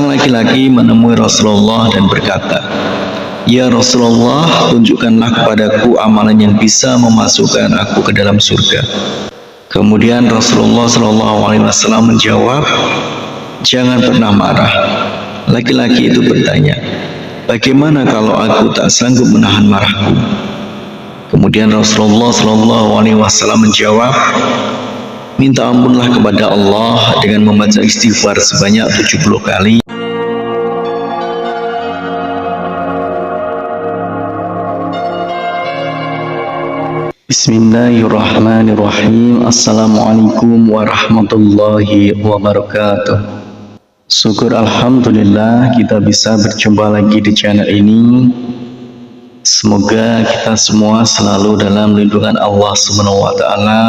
Seorang laki-laki menemui Rasulullah dan berkata, "Ya Rasulullah, tunjukkanlah kepadaku amalan yang bisa memasukkan aku ke dalam surga." Kemudian Rasulullah SAW menjawab, "Jangan pernah marah." Laki-laki itu bertanya, "Bagaimana kalau aku tak sanggup menahan marahku?" Kemudian Rasulullah SAW menjawab, "Minta ampunlah kepada Allah dengan membaca istighfar sebanyak 70 kali." Bismillahirrahmanirrahim. Assalamualaikum warahmatullahi wabarakatuh. Syukur alhamdulillah kita bisa berjumpa lagi di channel ini. Semoga kita semua selalu dalam lindungan Allah Subhanahu wa taala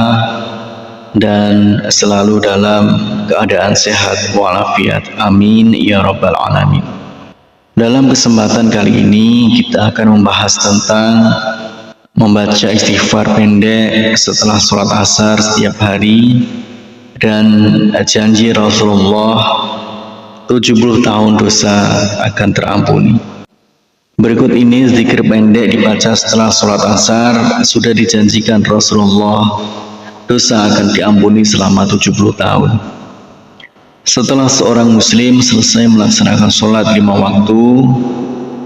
dan selalu dalam keadaan sehat walafiat. Amin ya rabbal alamin. Dalam kesempatan kali ini kita akan membahas tentang membaca istighfar pendek setelah sholat asar setiap hari dan janji Rasulullah 70 tahun dosa akan terampuni. Berikut ini zikir pendek dibaca setelah sholat asar. Sudah dijanjikan Rasulullah dosa akan diampuni selama 70 tahun. Setelah seorang muslim selesai melaksanakan sholat 5 waktu,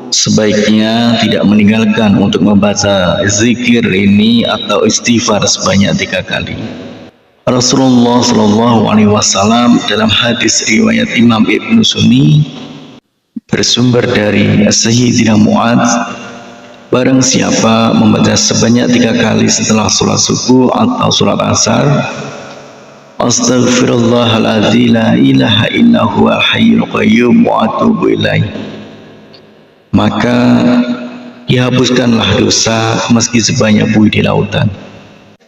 sebaiknya tidak meninggalkan untuk membaca zikir ini atau istighfar sebanyak 3 kali. Rasulullah SAW dalam hadis riwayat Imam Ibnu Sunni bersumber dari Sayyidina Mu'adz, barang siapa membaca sebanyak 3 kali setelah sholat subuh atau sholat asar, Astaghfirullahaladzim la ilaha illa huwal hayyul qayyum wa atubu ilaih, maka dihapuskanlah dosa meski sebanyak buih di lautan.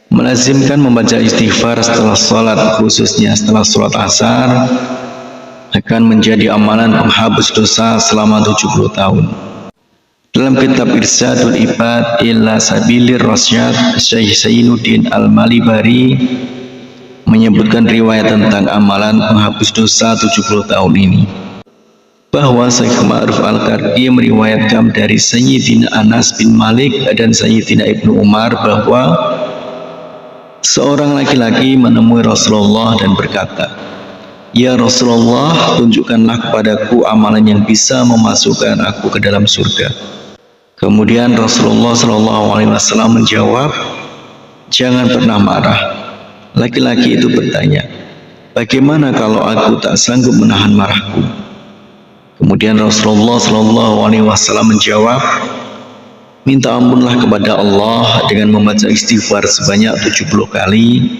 Melazimkan membaca istighfar setelah sholat, khususnya setelah sholat asar, akan menjadi amalan penghapus dosa selama 70 tahun. Dalam kitab Irsyadul Ibad ila Sabilir Rasyad, Syekh Zainuddin Al-Malibari menyebutkan riwayat tentang amalan penghapus dosa 70 tahun ini, bahwa Syekh Ma'ruf Al-Karki meriwayatkan dari Sayyidina Anas bin Malik dan Sayyidina Ibnu Umar bahwa seorang laki-laki menemui Rasulullah dan berkata, "Ya Rasulullah, tunjukkanlah kepadaku amalan yang bisa memasukkan aku ke dalam surga." Kemudian Rasulullah SAW menjawab, "Jangan pernah marah." Laki-laki itu bertanya, "Bagaimana kalau aku tak sanggup menahan marahku?" Kemudian Rasulullah SAW menjawab, "Minta ampunlah kepada Allah dengan membaca istighfar sebanyak 70 kali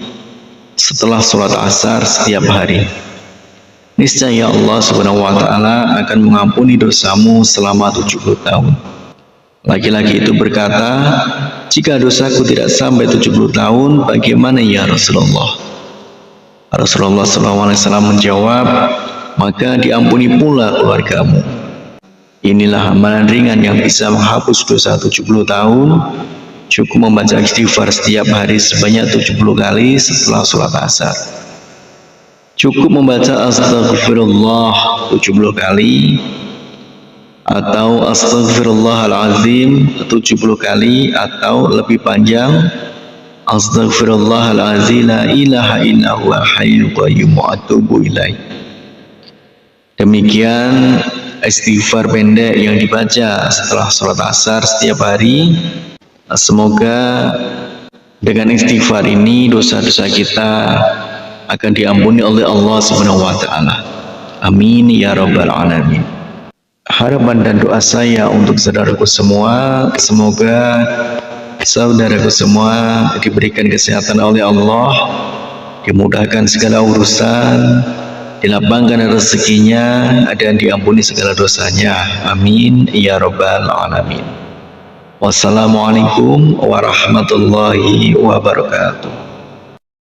setelah sholat asar setiap hari. Niscaya Allah Subhanahu wa taala akan mengampuni dosamu selama 70 tahun. Laki-laki itu berkata, "Jika dosaku tidak sampai 70 tahun, bagaimana ya Rasulullah?" Rasulullah SAW menjawab, "Maka diampuni pula keluargamu." Inilah amalan ringan yang bisa menghapus dosa 70 tahun. Cukup membaca istighfar setiap hari sebanyak 70 kali setelah sholat asar. Cukup membaca Astaghfirullah 70 kali atau Astaghfirullahaladzim 70 kali, atau lebih panjang, Astaghfirullahaladzim la ilaha illa huwal hayyul qayyum wa atubu ilaih. Demikian istighfar pendek yang dibaca setelah sholat asar setiap hari. Semoga dengan istighfar ini dosa-dosa kita akan diampuni oleh Allah Subhanahu wa taala. Amin ya rabbal alamin. Harapan dan doa saya untuk saudaraku semua, semoga saudaraku semua diberikan kesehatan oleh Allah, dimudahkan segala urusan, dilapangkan rezekinya, dan diampuni segala dosanya. Amin ya rabbal alamin. Wassalamualaikum warahmatullahi wabarakatuh.